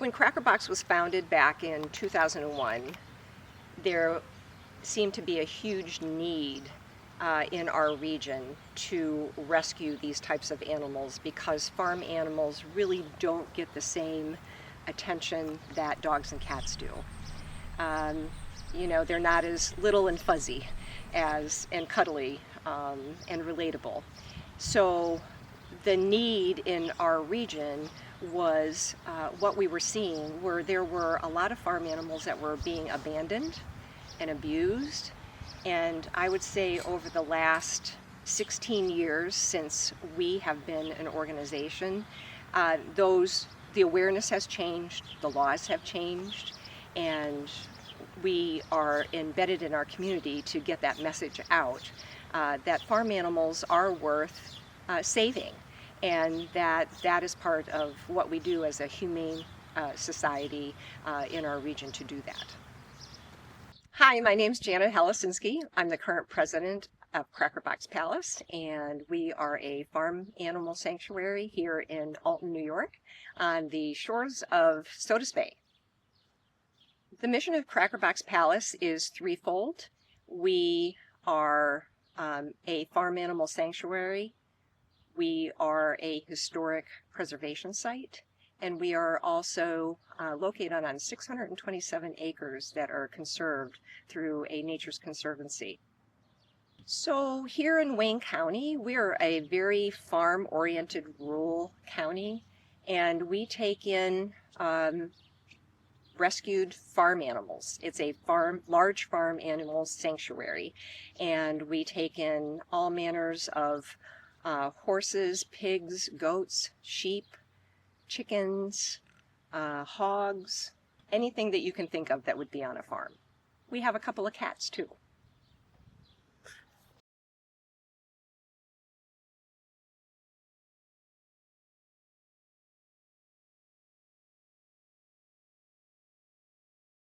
When Cracker Box was founded back in 2001, there seemed to be a huge need in our region to rescue these types of animals because farm animals really don't get the same attention that dogs and cats do. Um, they're not as little and fuzzy and cuddly and relatable. So the need in our region was what we were seeing, where there were a lot of farm animals that were being abandoned and abused. And I would say over the last 16 years since we have been an organization, the awareness has changed, the laws have changed, and we are embedded in our community to get that message out that farm animals are worth saving, and that is part of what we do as a humane society in our region to do that. Hi, my name's Janet Halasinski. I'm the current president of Cracker Box Palace, and we are a farm animal sanctuary here in Alton, New York, on the shores of Sodus Bay. The mission of Cracker Box Palace is threefold. We are a farm animal sanctuary, we are a historic preservation site, and we are also located on 627 acres that are conserved through a Nature's Conservancy. So here in Wayne County, we're a very farm-oriented rural county, and we take in rescued farm animals. It's a large farm animal sanctuary, and we take in all manners of horses, pigs, goats, sheep, chickens, hogs, anything that you can think of that would be on a farm. We have a couple of cats too.